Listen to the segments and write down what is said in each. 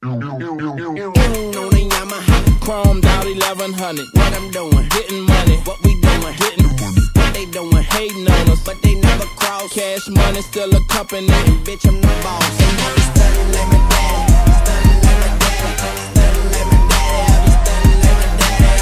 On the Yamaha, chromed out 1100. What I'm doing, getting money. What we doing, getting what they doing, hating on us, but they never cross. Cash money still a company, and bitch I'm the boss. And now we stunning like my daddy, stunning like my daddy, stunning like my daddy. I be stunning like my daddy.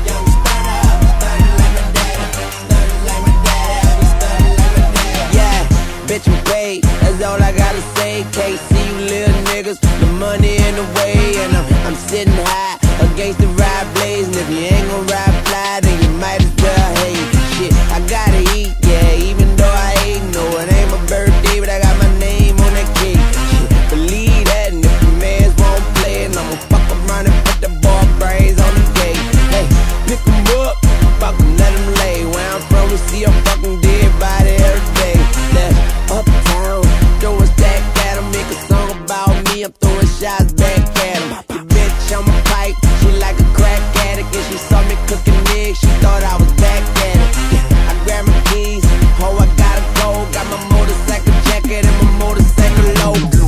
Young stunner, I be stunning like my daddy, stunning like my daddy. I be stunning like my daddy. Yeah, bitch I'm paid, that's all I gotta say. Can't see you little niggas, the money in the way, and I'm sitting high against the ride blaze. And if you ain't gon' ride fly, then you might as well hate. Shit, I gotta eat, yeah, even though I ain't. No, it ain't my birthday, but I got my name on that cake. Shit, believe that, and if the mans won't play, and I'ma fuck around and put the ball brains on the gate. Hey, pick 'em up, fuck 'em, let 'em lay. Where I'm from, we see a fucking dead body every day. That's uptown, throw a stack at 'em, make a song about me, I'm throwing shots back at 'em. Your bitch on my pipe, she like a crack addict, and she saw me cooking eggs, she thought I was back at it. Yeah, I grabbed my keys, oh I gotta go, got my motorcycle jacket and my motorcycle logo.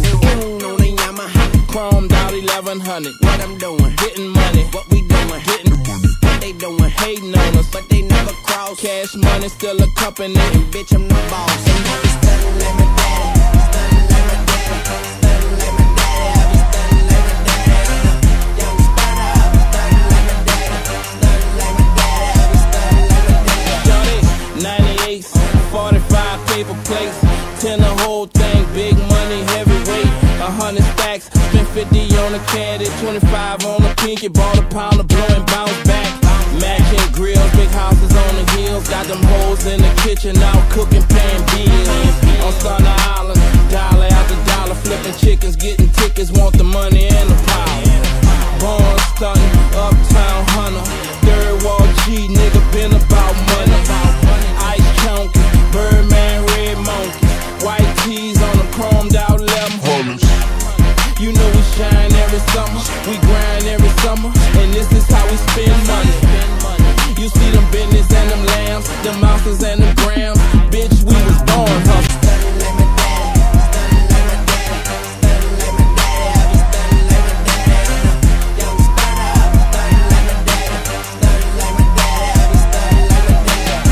On the Yamaha, chromed out 1100. What I'm doing, getting money. What we doing, getting what they doing, hating on us, but they never cross. Cash money still a company, and bitch I'm the boss. And now we stunning like my daddy, stunning like my daddy, stunning like my daddy. I be stunning like my daddy. Young stunner, I be stunning like my daddy, stunning like my daddy. I be stunning like my daddy. Johnny, 98s, 45 paper plates, 10 the whole thing, big money, heavyweight, 100 stacks, spent 50 on a caddy, 25 on a pinky, bought a pound of blow and bounce back. Matching grills, big houses on the hills, got them hoes in the kitchen, out cooking, paying bills. On Thunder Island, dollar after dollar, flipping chickens, getting tickets, want the money and the power. Born stunting, uptown hunter, third wall G, nigga been about money. Ice chunky, Birdman, red monkey, white tees on them chromed out 1100. You know we shine every summer, we grind every summer, and this is how we spend money. You see them business and them lambs, them ounces and them grams, bitch we was born hustling. Stunning like my daddy, stunning like my daddy, stunning like my daddy. I be stunning like my daddy. Young stunner, I be stunning like my daddy, stunning like my daddy. I be stunning like my daddy.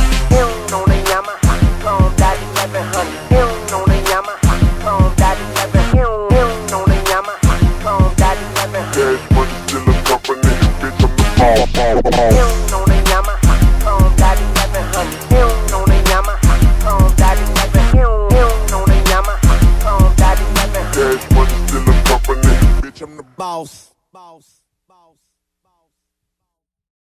On the Yamaha, chromed out 1100. On the Yamaha, chromed out 1100. On the Yamaha, chromed out 1100. Cash money still a company, bitch I'm the boss. On the Yamaha, chromed out 1100. On the Yamaha, chromed out 1100. On the Yamaha, chromed out 1100. Cash money still a company, bitch I'm the Boss.